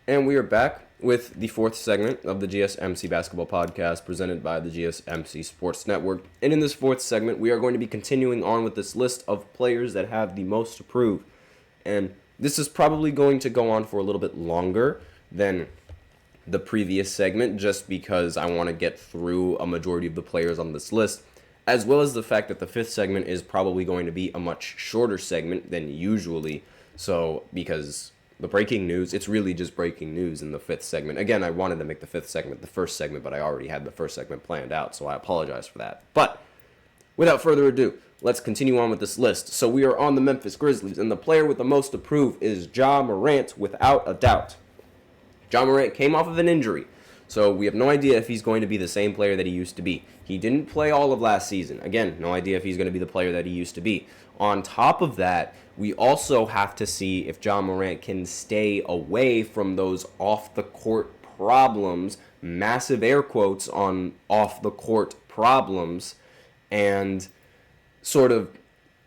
And we are back with the fourth segment of the GSMC Basketball Podcast presented by the GSMC Sports Network. And in this fourth segment, we are going to be continuing on with this list of players that have the most to prove. And this is probably going to go on for a little bit longer than the previous segment, just because I want to get through a majority of the players on this list, as well as the fact that the fifth segment is probably going to be a much shorter segment than usually. So, because the breaking news, it's really just breaking news in the fifth segment. Again, I wanted to make the fifth segment the first segment, but I already had the first segment planned out, so I apologize for that. But without further ado, let's continue on with this list. So we are on the Memphis Grizzlies, and the player with the most to prove is Ja Morant, without a doubt. Ja Morant came off of an injury, so we have no idea if he's going to be the same player that he used to be. He didn't play all of last season. Again, no idea if he's going to be the player that he used to be. On top of that, we also have to see if Ja Morant can stay away from those off-the-court problems, massive air quotes on off-the-court problems, and sort of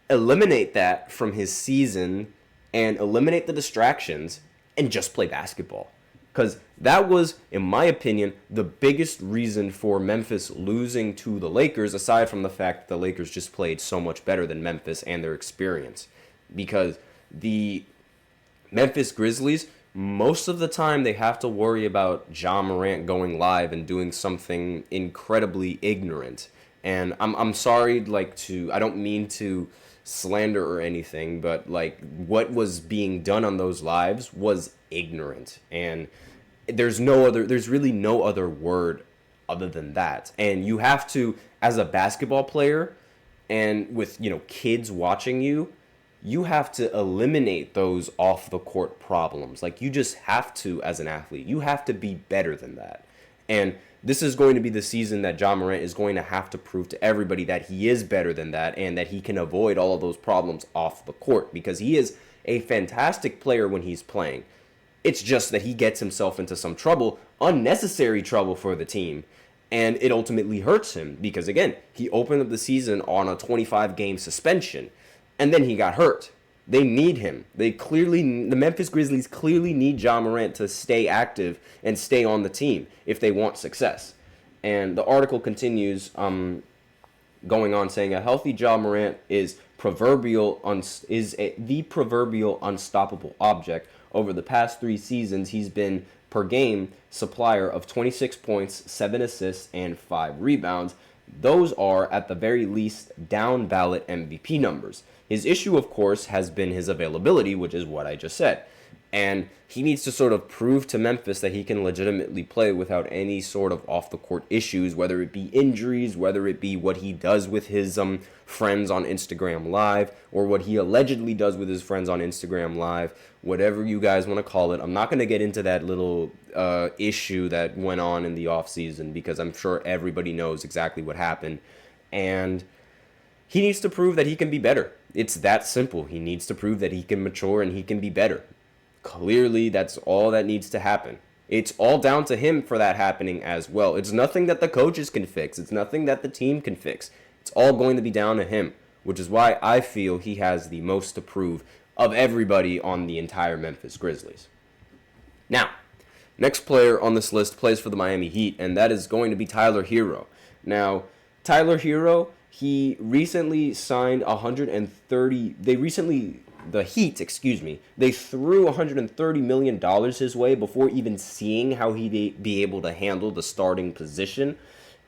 eliminate that from his season and eliminate the distractions and just play basketball. Because that was, in my opinion, the biggest reason for Memphis losing to the Lakers, aside from the fact that the Lakers just played so much better than Memphis and their experience. Because the Memphis Grizzlies, most of the time they have to worry about Ja Morant going live and doing something incredibly ignorant. And I'm sorry, I don't mean to slander or anything, but what was being done on those lives was ignorant, and there's really no other word other than that. And you have to, as a basketball player, and with kids watching you, you have to eliminate those off the court problems. You just have to, as an athlete, you have to be better than that. And this is going to be the season that Ja Morant is going to have to prove to everybody that he is better than that and that he can avoid all of those problems off the court, because he is a fantastic player when he's playing. It's just that he gets himself into some trouble, unnecessary trouble for the team, and it ultimately hurts him because, again, he opened up the season on a 25-game suspension, and then he got hurt. They need him. The Memphis Grizzlies clearly need Ja Morant to stay active and stay on the team if they want success. And the article continues going on saying a healthy Ja Morant is the proverbial unstoppable object. Over the past 3 seasons, he's been per game supplier of 26 points, 7 assists, and 5 rebounds. Those are, at the very least, down ballot MVP numbers. His issue, of course, has been his availability, which is what I just said. And he needs to sort of prove to Memphis that he can legitimately play without any sort of off-the-court issues, whether it be injuries, whether it be what he does with his friends on Instagram Live, or what he allegedly does with his friends on Instagram Live, whatever you guys want to call it. I'm not going to get into that little issue that went on in the offseason, because I'm sure everybody knows exactly what happened. And he needs to prove that he can be better. It's that simple. He needs to prove that he can mature and he can be better. Clearly, that's all that needs to happen. It's all down to him for that happening as well. It's nothing that the coaches can fix. It's nothing that the team can fix. It's all going to be down to him, which is why I feel he has the most to prove of everybody on the entire Memphis Grizzlies. Now, next player on this list plays for the Miami Heat, and that is going to be Tyler Herro. Now, Tyler Herro, he recently signed the Heat, they threw $130 million his way before even seeing how he'd be able to handle the starting position.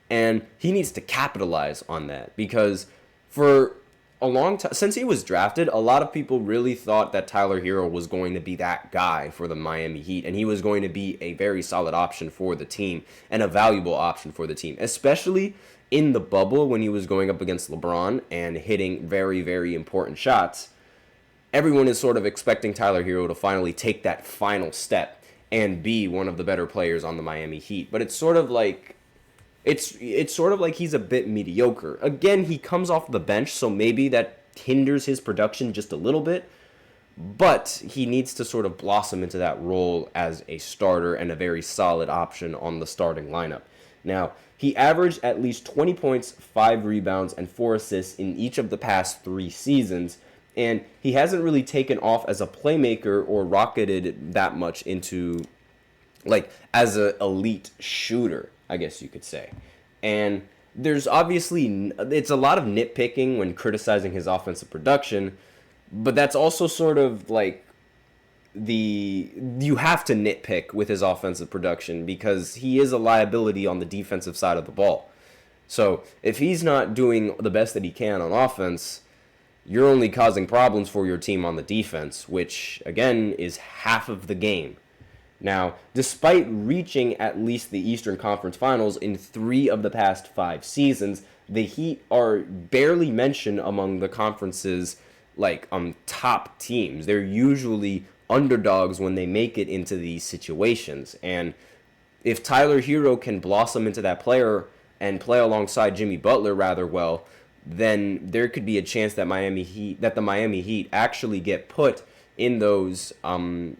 And he needs to capitalize on that, because for a long time, since he was drafted, a lot of people really thought that Tyler Herro was going to be that guy for the Miami Heat, and he was going to be a very solid option for the team and a valuable option for the team, especially in the bubble when he was going up against LeBron and hitting very, very important shots. Everyone is sort of expecting Tyler Herro to finally take that final step and be one of the better players on the Miami Heat. But it's sort of like he's a bit mediocre. Again, he comes off the bench, so maybe that hinders his production just a little bit. But he needs to sort of blossom into that role as a starter and a very solid option on the starting lineup. Now, he averaged at least 20 points, 5 rebounds, and 4 assists in each of the past 3 seasons. And he hasn't really taken off as a playmaker or rocketed that much into like as a elite shooter, I guess you could say. And there's obviously it's a lot of nitpicking when criticizing his offensive production, but that's also sort of like you have to nitpick with his offensive production because he is a liability on the defensive side of the ball. So if he's not doing the best that he can on offense, you're only causing problems for your team on the defense, which again is half of the game. Now, despite reaching at least the Eastern Conference Finals in 3 of the past 5 seasons, the Heat are barely mentioned among the conference's top teams. They're usually underdogs when they make it into these situations. And if Tyler Hero can blossom into that player and play alongside Jimmy Butler rather well, then there could be a chance that the Miami Heat actually get put in those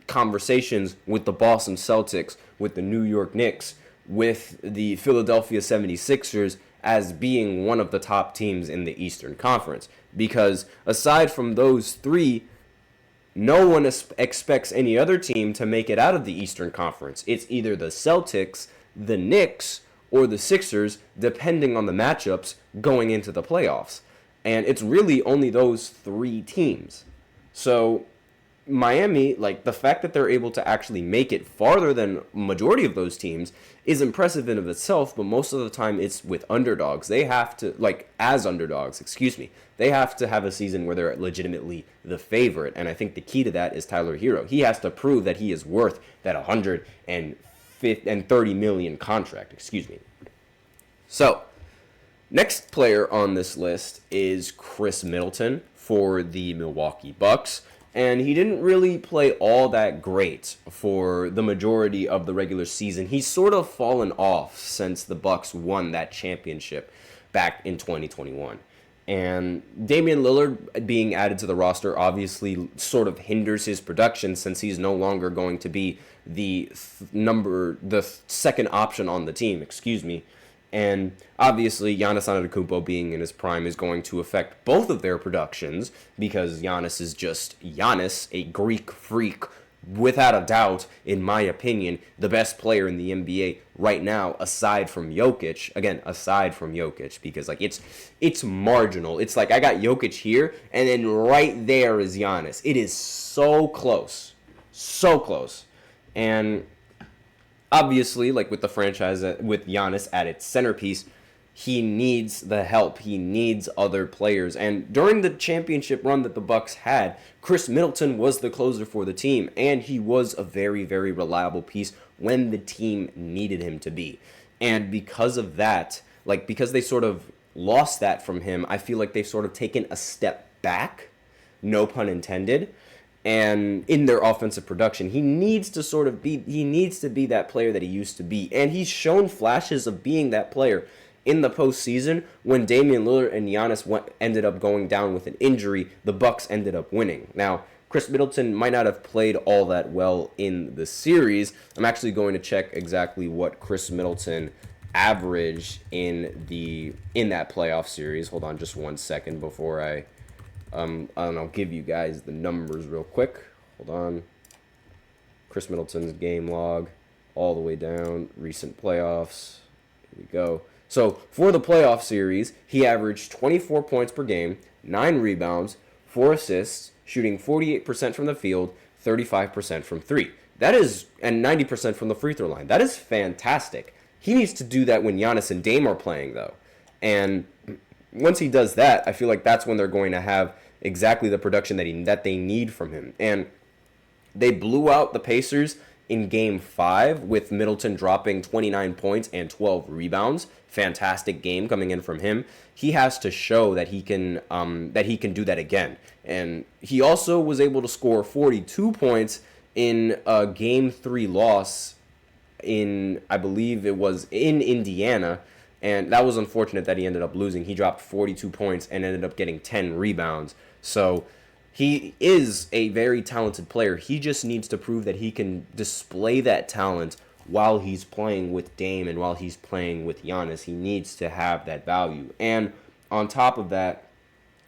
conversations with the Boston Celtics, with the New York Knicks, with the Philadelphia 76ers as being one of the top teams in the Eastern Conference. Because aside from those 3, no one expects any other team to make it out of the Eastern Conference. It's either the Celtics, the Knicks, or the Sixers, depending on the matchups going into the playoffs. And it's really only those 3 teams. So Miami, the fact that they're able to actually make it farther than majority of those teams is impressive in of itself, but most of the time it's with underdogs. They have to, as underdogs, they have to have a season where they're legitimately the favorite, and I think the key to that is Tyler Hero. He has to prove that he is worth that $130 million contract, So, next player on this list is Chris Middleton for the Milwaukee Bucks. And he didn't really play all that great for the majority of the regular season. He's sort of fallen off since the Bucks won that championship back in 2021. And Damian Lillard being added to the roster obviously sort of hinders his production since he's no longer going to be the second option on the team, And obviously, Giannis Antetokounmpo being in his prime is going to affect both of their productions because Giannis is just Giannis, a Greek freak, without a doubt, in my opinion, the best player in the NBA right now, aside from Jokic. Again, aside from Jokic, because it's marginal. It's like I got Jokic here, and then right there is Giannis. It is so close, and obviously, with the franchise, with Giannis at its centerpiece, he needs the help. He needs other players. And during the championship run that the Bucks had, Chris Middleton was the closer for the team, and he was a very, very reliable piece when the team needed him to be. And because of that, because they sort of lost that from him, I feel like they've sort of taken a step back, no pun intended, and in their offensive production. He needs to be that player that he used to be. And he's shown flashes of being that player in the postseason. When Damian Lillard and Giannis ended up going down with an injury, the Bucks ended up winning. Now, Chris Middleton might not have played all that well in the series. I'm actually going to check exactly what Chris Middleton averaged in that playoff series. Hold on just 1 second before I'll give you guys the numbers real quick. Hold on. Chris Middleton's game log all the way down. Recent playoffs. Here we go. So, for the playoff series, he averaged 24 points per game, 9 rebounds, 4 assists, shooting 48% from the field, 35% from 3. That is, and 90% from the free throw line. That is fantastic. He needs to do that when Giannis and Dame are playing, though. And once he does that, I feel like that's when they're going to have exactly the production that they need from him. And they blew out the Pacers in Game 5 with Middleton dropping 29 points and 12 rebounds. Fantastic game coming in from him. He has to show that he can do that again. And he also was able to score 42 points in a Game 3 loss I believe it was in Indiana. And that was unfortunate that he ended up losing. He dropped 42 points and ended up getting 10 rebounds. So he is a very talented player. He just needs to prove that he can display that talent while he's playing with Dame and while he's playing with Giannis. He needs to have that value. And on top of that,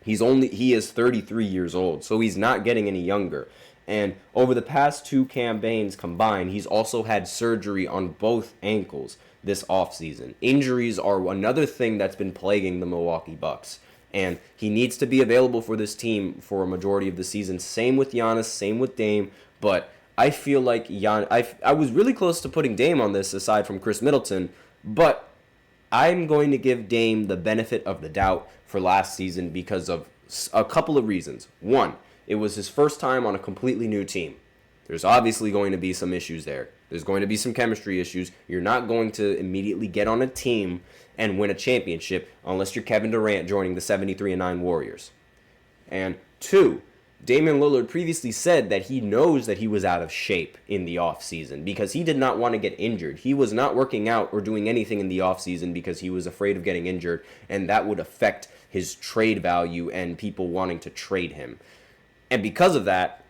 he is 33 years old, so he's not getting any younger. And over the past 2 campaigns combined, he's also had surgery on both ankles this offseason. Injuries are another thing that's been plaguing the Milwaukee Bucks. And he needs to be available for this team for a majority of the season. Same with Giannis, same with Dame. But I feel like I was really close to putting Dame on this aside from Chris Middleton. But I'm going to give Dame the benefit of the doubt for last season because of a couple of reasons. One, it was his first time on a completely new team. There's obviously going to be some issues there. There's going to be some chemistry issues. You're not going to immediately get on a team and win a championship unless you're Kevin Durant joining the 73-9 Warriors. And 2, Damian Lillard previously said that he knows that he was out of shape in the offseason because he did not want to get injured. He was not working out or doing anything in the offseason because he was afraid of getting injured, and that would affect his trade value and people wanting to trade him. And because of that,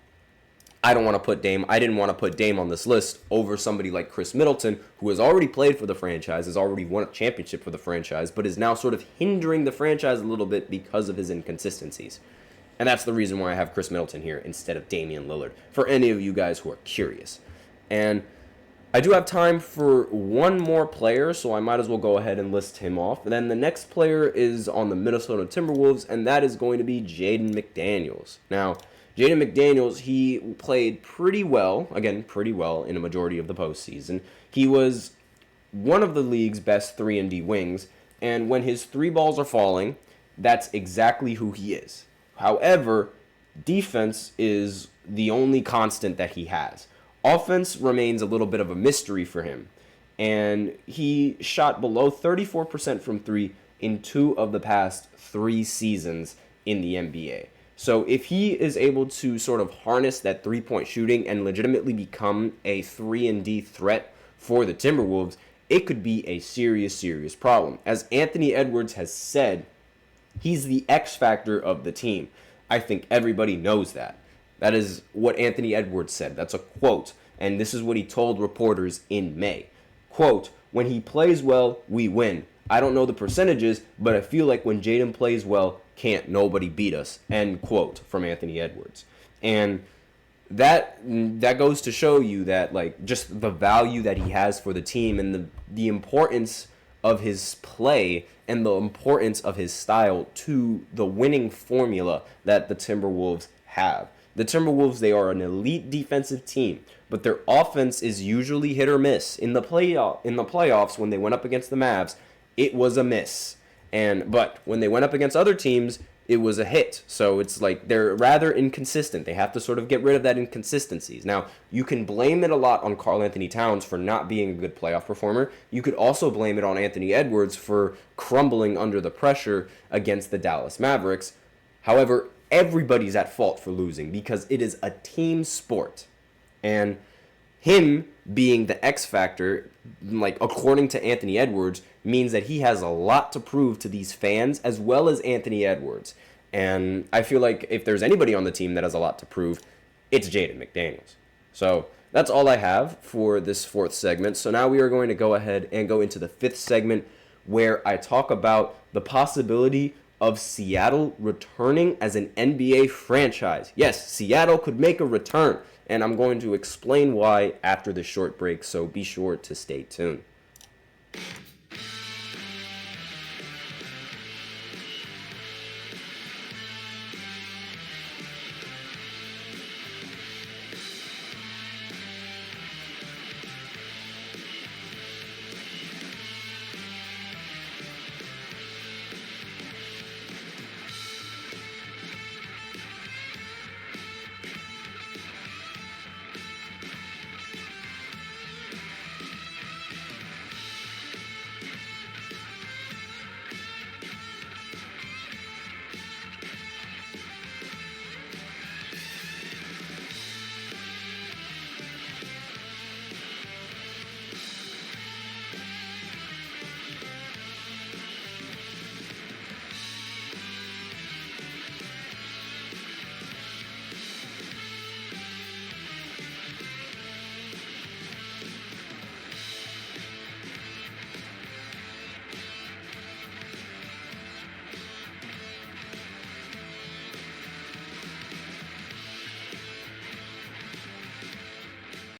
I didn't want to put Dame on this list over somebody like Chris Middleton, who has already played for the franchise, has already won a championship for the franchise, but is now sort of hindering the franchise a little bit because of his inconsistencies. And that's the reason why I have Chris Middleton here instead of Damian Lillard, for any of you guys who are curious. And I do have time for one more player, so I might as well go ahead and list him off. And then the next player is on the Minnesota Timberwolves, and that is going to be Jaden McDaniels. Now, Jaden McDaniels, he played pretty well in a majority of the postseason. He was one of the league's best 3-and-D wings, and when his 3 balls are falling, that's exactly who he is. However, defense is the only constant that he has. Offense remains a little bit of a mystery for him, and he shot below 34% from 3 in 2 of the past 3 seasons in the NBA. So if he is able to sort of harness that 3-point shooting and legitimately become a 3-and-D threat for the Timberwolves, it could be a serious, serious problem. As Anthony Edwards has said, he's the X factor of the team. I think everybody knows that. That is what Anthony Edwards said. That's a quote. And this is what he told reporters in May. Quote, "When he plays well, we win. I don't know the percentages, but I feel like when Jaden plays well, can't nobody beat us." End quote from Anthony Edwards. And that goes to show you that, like, just the value that he has for the team and the importance of his play and the importance of his style to the winning formula that the Timberwolves have. The Timberwolves, they are an elite defensive team, but their offense is usually hit or miss. In the playoffs, when they went up against the Mavs, it was a miss. But when they went up against other teams, it was a hit. So it's like they're rather inconsistent. They have to sort of get rid of that inconsistencies. Now, you can blame it a lot on Karl Anthony Towns for not being a good playoff performer. You could also blame it on Anthony Edwards for crumbling under the pressure against the Dallas Mavericks. However, everybody's at fault for losing because it is a team sport. And him being the X factor, like according to Anthony Edwards, means that he has a lot to prove to these fans as well as Anthony Edwards. And I feel like if there's anybody on the team that has a lot to prove, it's Jaden McDaniels. So that's all I have for this 4th segment. So now we are going to go ahead and go into the 5th segment where I talk about the possibility of Seattle returning as an NBA franchise. Yes, Seattle could make a return, and I'm going to explain why after this short break, so be sure to stay tuned.